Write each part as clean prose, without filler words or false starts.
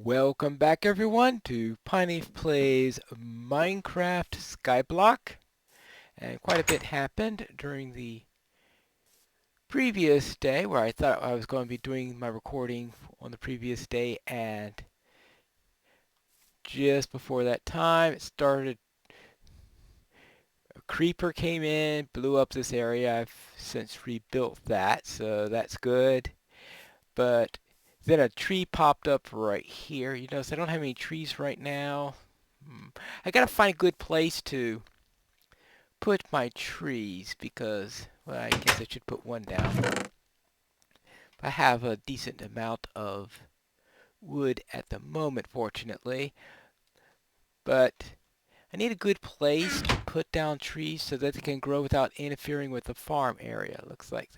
Welcome back everyone to Pineleaf Plays Minecraft SkyBlock. And quite a bit happened during the previous day where I thought I was going to be doing my recording on the previous day, and just before that time it started. A creeper came in, blew up this area. I've since rebuilt that, so that's good. But then a tree popped up right here. You notice I don't have any trees right now. I gotta find a good place to put my trees because, well, I guess I should put one down. I have a decent amount of wood at the moment, fortunately, but I need a good place to put down trees so that they can grow without interfering with the farm area. Looks like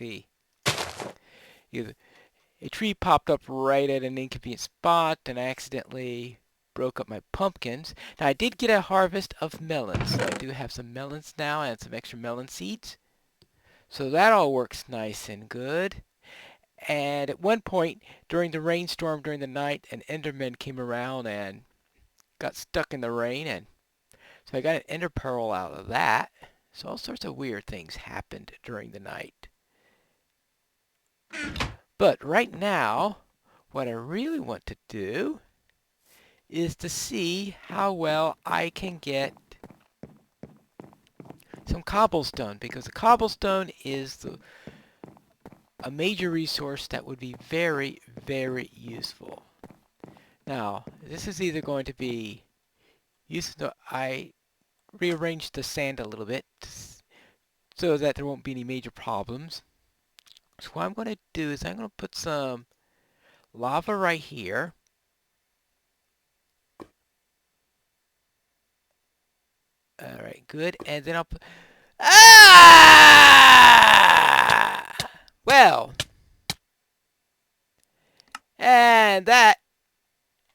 a tree popped up right at an inconvenient spot, and I accidentally broke up my pumpkins. Now, I did get a harvest of melons, so I do have some melons now and some extra melon seeds. So that all works nice and good. And at one point during the rainstorm during the night, an Enderman came around and got stuck in the rain, and so I got an Ender pearl out of that. So all sorts of weird things happened during the night. But right now, what I really want to do is to see how well I can get some cobblestone, because the cobblestone is a major resource that would be very, very useful. Now, this is either going to be useful. I rearranged the sand a little bit so that there won't be any major problems. So what I'm going to do is I'm going to put some lava right here. Alright, good. And then I'll put... Ah! Well, and that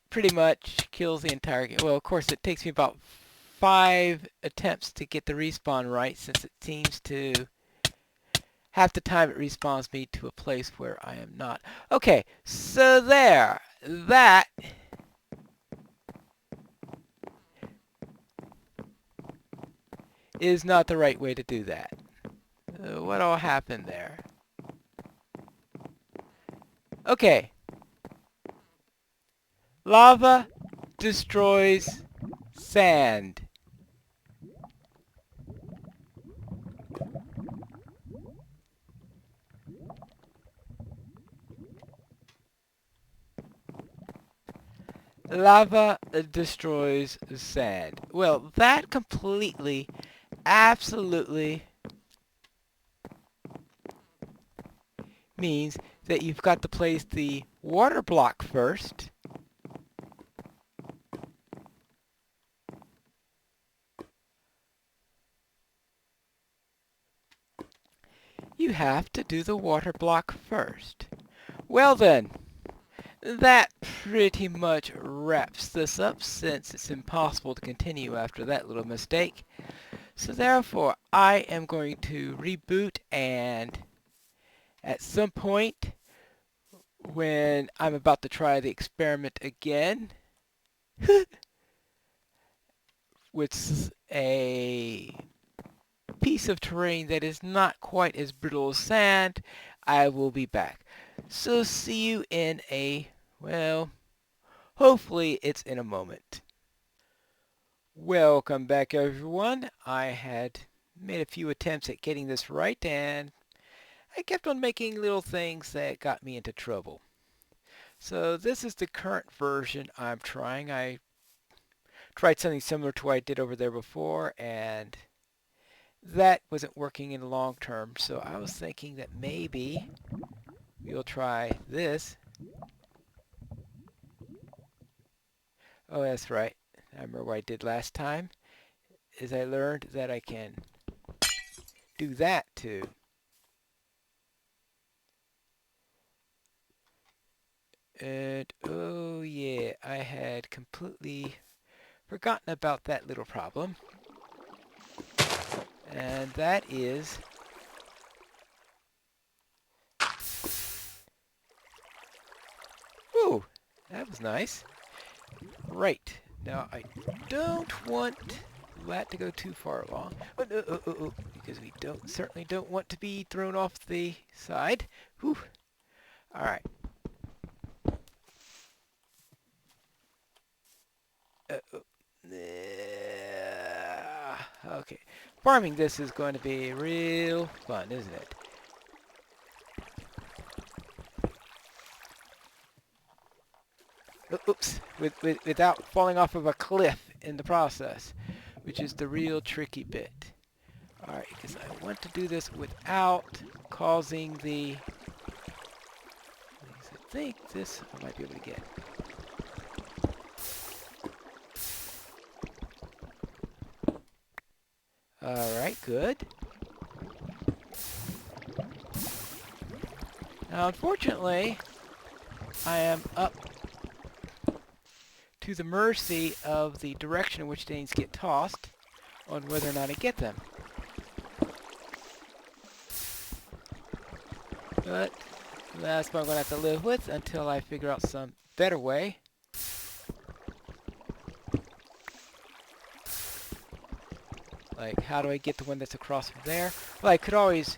pretty much kills the entire game. Well, of course, it takes me about 5 attempts to get the respawn right, since it seems to half the time it respawns me to a place where I am not. Okay, so there. That is not the right way to do that. What all happened there? Okay. Lava destroys sand. Lava destroys sand. Well, that completely, absolutely means that you've got to place the water block first. You have to do the water block first. Well then, that pretty much wraps this up, since it's impossible to continue after that little mistake. So therefore, I am going to reboot, and at some point when I'm about to try the experiment again with a piece of terrain that is not quite as brittle as sand, I will be back. So see you in well, hopefully it's in a moment. Welcome back everyone. I had made a few attempts at getting this right, and I kept on making little things that got me into trouble. So this is the current version I'm trying. I tried something similar to what I did over there before, and that wasn't working in the long term. So I was thinking that maybe we'll try this. Oh, that's right. I remember what I did last time, is I learned that I can do that too. And oh yeah, I had completely forgotten about that little problem. And that is... Ooh, that was nice. Right. Now, I don't want that to go too far along. Because we certainly don't want to be thrown off the side. Whew. All right. Okay. Farming this is going to be real fun, isn't it? Oops. Without falling off of a cliff in the process, which is the real tricky bit. Alright, because I want to do this without causing the... I think this I might be able to get. Alright, good. Now, unfortunately, I am up to the mercy of the direction in which things get tossed on whether or not I get them. But that's what I'm going to have to live with until I figure out some better way. Like, how do I get the one that's across from there? Well, I could always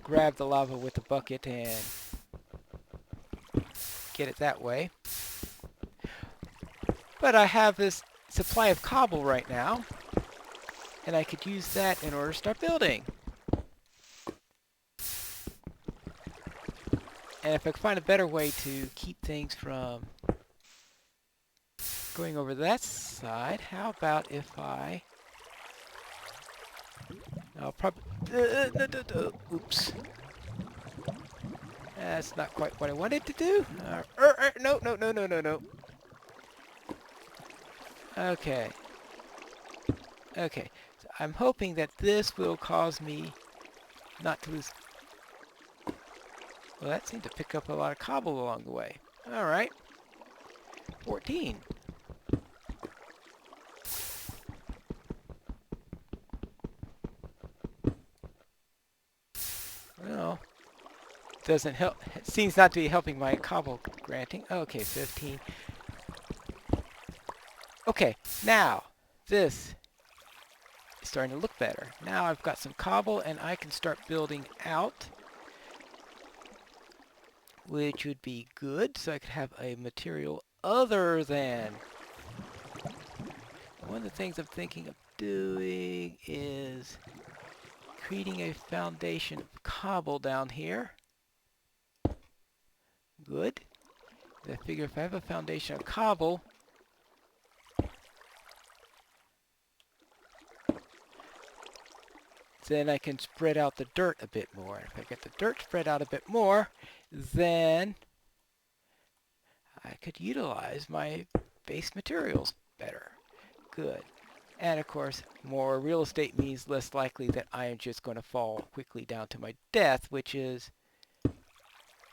grab the lava with the bucket and get it that way. But I have this supply of cobble right now, and I could use that in order to start building. And if I can find a better way to keep things from going over that side, how about if I'll probably... oops. That's not quite what I wanted to do. No. Okay. Okay. So I'm hoping that this will cause me not to lose... Well, that seemed to pick up a lot of cobble along the way. Alright. 14. Well, doesn't help. It seems not to be helping my cobble granting. Okay, 15. Okay, now this is starting to look better. Now I've got some cobble and I can start building out, which would be good, so I could have a material other than... One of the things I'm thinking of doing is creating a foundation of cobble down here. Good. I figure if I have a foundation of cobble, then I can spread out the dirt a bit more. If I get the dirt spread out a bit more, then I could utilize my base materials better. Good. And of course, more real estate means less likely that I am just going to fall quickly down to my death, which is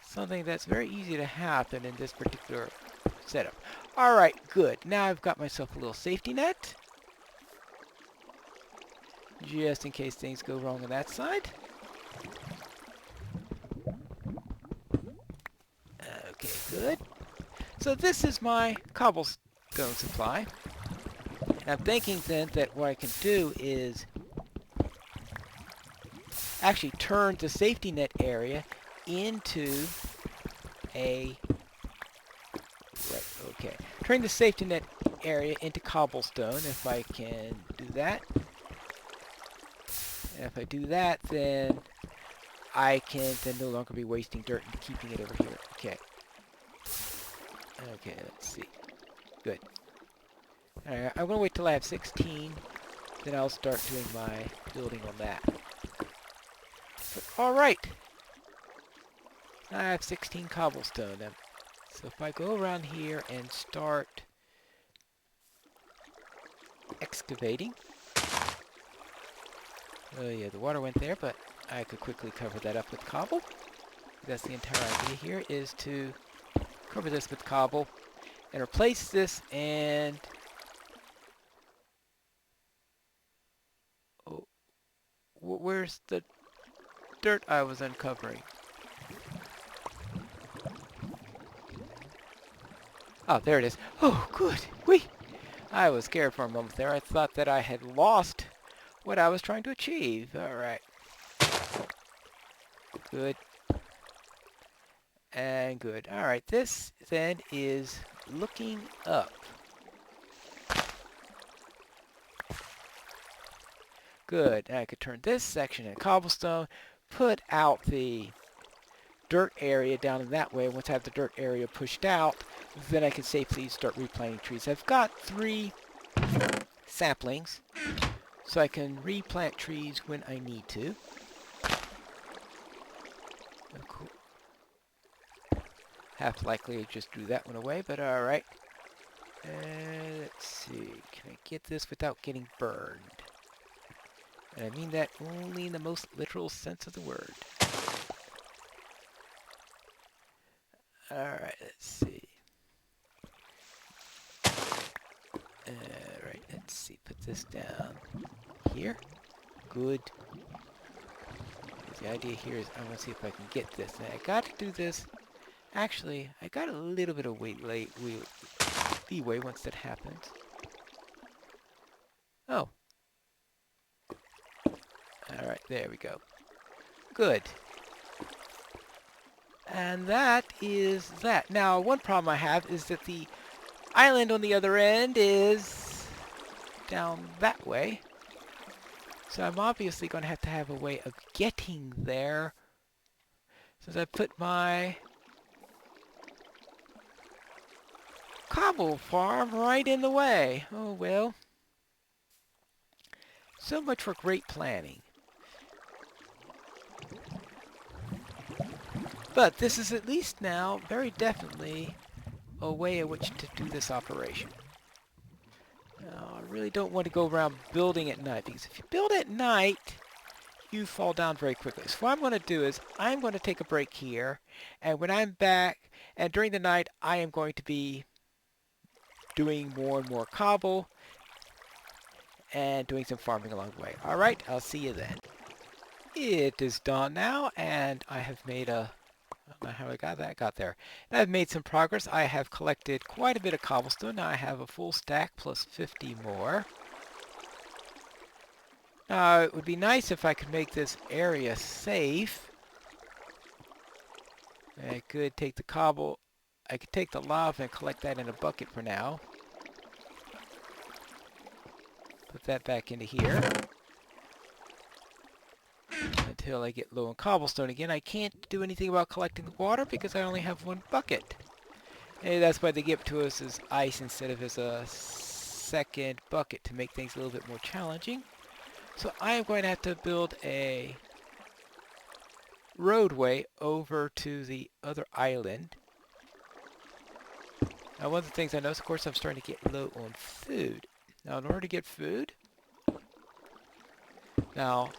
something that's very easy to happen in this particular setup. Alright, good. Now I've got myself a little safety net, just in case things go wrong on that side. Okay, good. So this is my cobblestone supply. I'm thinking then that what I can do is actually turn the safety net area into a... Right, okay. Turn the safety net area into cobblestone if I can do that. And if I do that, then I can then no longer be wasting dirt and keeping it over here. Okay. Okay, let's see. Good. Alright, I'm going to wait till I have 16, then I'll start doing my building on that. Alright! I have 16 cobblestone. So if I go around here and start excavating... Oh yeah, the water went there, but I could quickly cover that up with cobble. That's the entire idea here, is to cover this with cobble and replace this and... Where's the dirt I was uncovering? Oh, there it is. Oh, good. Whee! I was scared for a moment there. I thought that I had lost what I was trying to achieve. Alright. Good. And good. Alright, this then is looking up. Good. I could turn this section into cobblestone, put out the dirt area down in that way. Once I have the dirt area pushed out, then I can safely start replanting trees. I've got 3 saplings, so I can replant trees when I need to. Cool. Have to likely just do that one away, but alright. Let's see. Can I get this without getting burned? And I mean that only in the most literal sense of the word. Alright, let's see. Alright, let's see. Put this down here. Good. The idea here is I want to see if I can get this. Now, I got to do this. Actually, I got a little bit of leeway once that happens. Oh. Alright, there we go. Good. And that is that. Now, one problem I have is that the island on the other end is down that way. So I'm obviously going to have a way of getting there. Since I put my cobble farm right in the way. Oh well. So much for great planning. But this is at least now very definitely a way in which to do this operation. Now, I really don't want to go around building at night, because if you build at night, you fall down very quickly. So what I'm going to do is I'm going to take a break here, and when I'm back, and during the night, I am going to be doing more and more cobble and doing some farming along the way. Alright, I'll see you then. It is dawn now, and I have made a... I don't know how I got there. And I've made some progress. I have collected quite a bit of cobblestone. Now I have a full stack plus 50 more. Now, it would be nice if I could make this area safe. I could take the cobble, I could take the lava and collect that in a bucket for now. Put that back into here. Until I get low on cobblestone again. I can't do anything about collecting the water because I only have 1 bucket. And that's why they give it to us as ice instead of as a second bucket to make things a little bit more challenging. So I am going to have to build a roadway over to the other island. Now, one of the things I noticed, of course, I'm starting to get low on food. Now, in order to get food, now,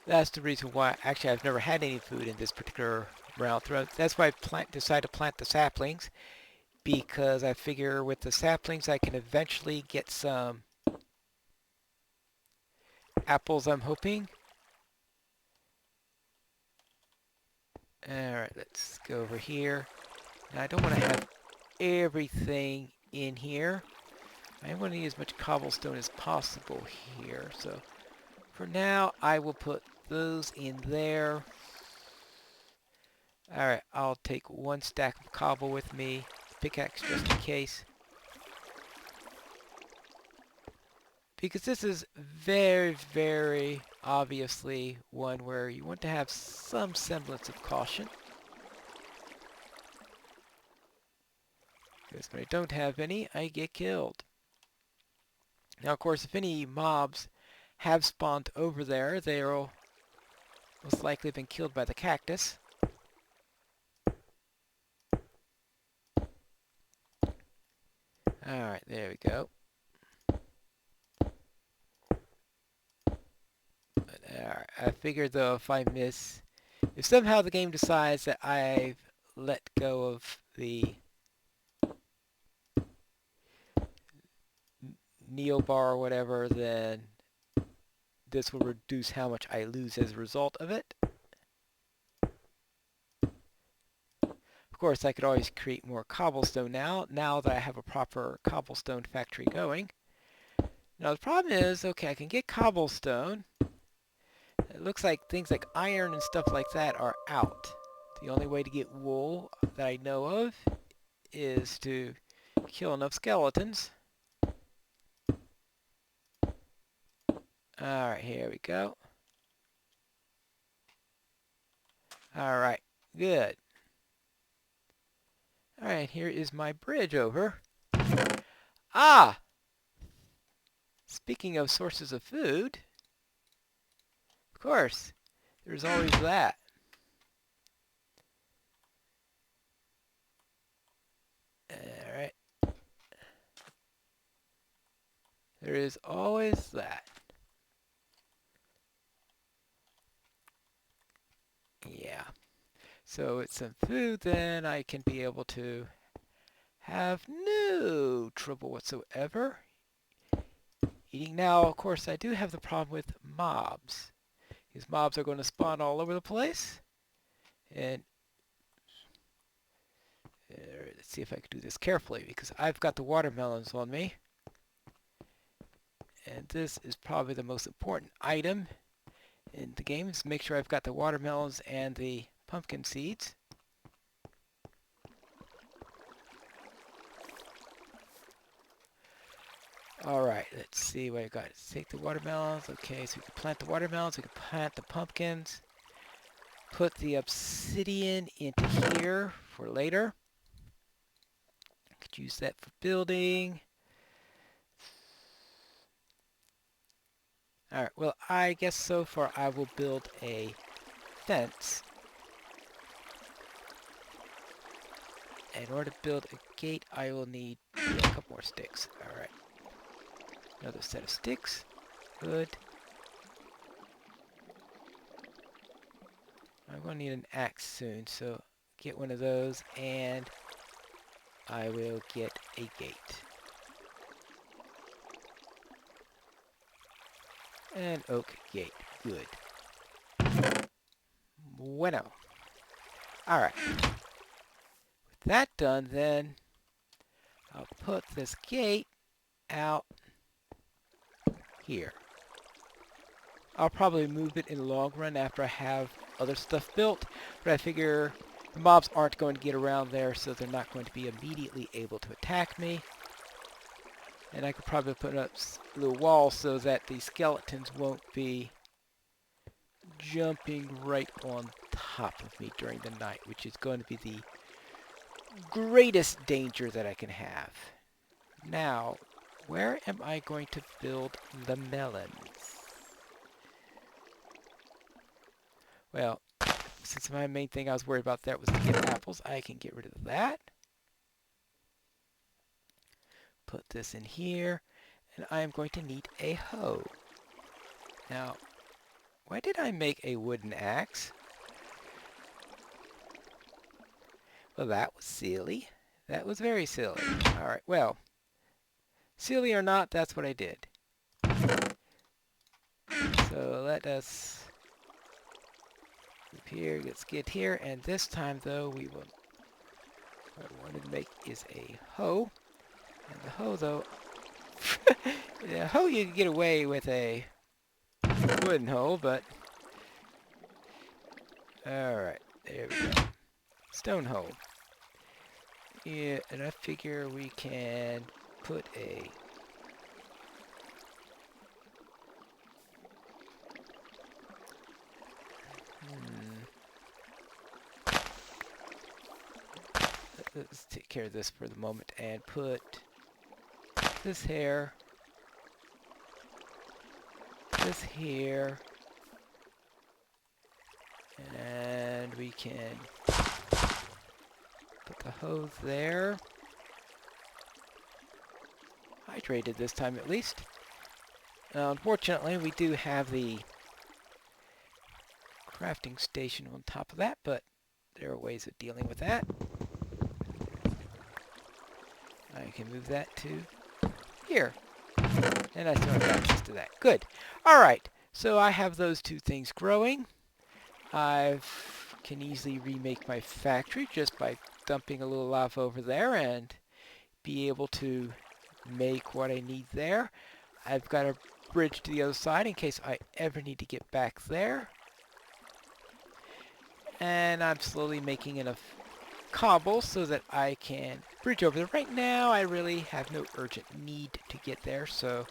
that's the reason why, actually, I've never had any food in this particular round. That's why I decided to plant the saplings, because I figure with the saplings, I can eventually get some apples, I'm hoping. Alright, let's go over here. Now, I don't want to have everything in here. I want to need as much cobblestone as possible here. So, for now, I will put those in there. Alright, I'll take 1 stack of cobble with me. Pickaxe just in case. Because this is very, very obviously one where you want to have some semblance of caution. Because when I don't have any, I get killed. Now, of course, if any mobs have spawned over there, they'll most likely have been killed by the cactus. Alright, there we go. I figured though if somehow the game decides that I've let go of the Neo bar or whatever, then this will reduce how much I lose as a result of it. Of course, I could always create more cobblestone now that I have a proper cobblestone factory going. Now the problem is, okay, I can get cobblestone. It looks like things like iron and stuff like that are out. The only way to get wool that I know of is to kill enough skeletons. Alright, here we go. Alright, good. Alright, here is my bridge over. Ah! Speaking of sources of food, of course, there's always that. Alright. There is always that. Yeah. So with some food, then I can be able to have no trouble whatsoever eating. Now, of course, I do have the problem with mobs. These mobs are going to spawn all over the place. And let's see if I can do this carefully, because I've got the watermelons on me. And this is probably the most important item in the game, is make sure I've got the watermelons and the pumpkin seeds. Alright, let's see what I got. Let's take the watermelons. Okay, so we can plant the watermelons, we can plant the pumpkins. Put the obsidian into here for later. I could use that for building. Alright, well, I guess so far I will build a fence. In order to build a gate, I will need a couple more sticks. Alright. Another set of sticks. Good. I'm going to need an axe soon, so get one of those, and I will get a gate. An oak gate. Good. Bueno. Alright. With that done, then, I'll put this gate out here. I'll probably move it in the long run after I have other stuff built, but I figure the mobs aren't going to get around there, so they're not going to be immediately able to attack me. And I could probably put up a little wall so that the skeletons won't be jumping right on top of me during the night, which is going to be the greatest danger that I can have. Now, where am I going to build the melons? Well, since my main thing I was worried about there was to get apples, I can get rid of that. Put this in here, and I am going to need a hoe. Now, why did I make a wooden axe? Well, that was silly. That was very silly. Alright, well, silly or not, that's what I did. So let us move here, let's get here, and this time though what I wanted to make is a hoe. And the hoe though, the hoe you can get away with a wooden hoe, but alright, there we go. Stone hoe. Yeah, and I figure we can put a let's take care of this for the moment and put this here, this here, and we can put the hose there. Hydrated this time at least. Unfortunately, we do have the crafting station on top of that, but there are ways of dealing with that. I can move that to here. And I still have access to that. Good. Alright, so I have those two things growing. I've can easily remake my factory just by dumping a little lava over there and be able to make what I need there. I've got a bridge to the other side in case I ever need to get back there. And I'm slowly making enough cobble so that I can bridge over there. Right now, I really have no urgent need to get there, so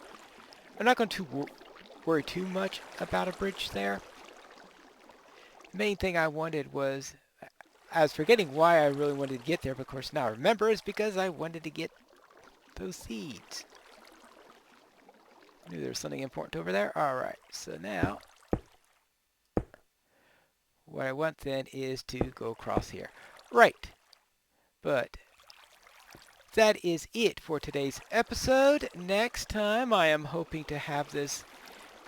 I'm not going to worry too much about a bridge there. Main thing I wanted was, I was forgetting why I really wanted to get there, but of course now I remember is because I wanted to get those seeds. Knew there was something important over there. Alright, so now what I want then is to go across here. Right, but that is it for today's episode. Next time I am hoping to have this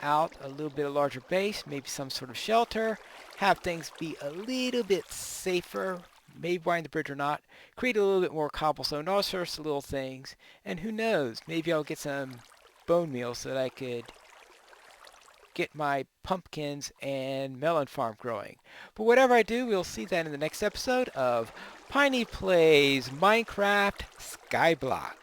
out a little bit of larger base, maybe some sort of shelter, have things be a little bit safer, maybe widen the bridge or not, create a little bit more cobblestone, all sorts of little things, and who knows, maybe I'll get some bone meal so that I could get my pumpkins and melon farm growing. But whatever I do, we'll see that in the next episode of Piney Plays Minecraft SkyBlock.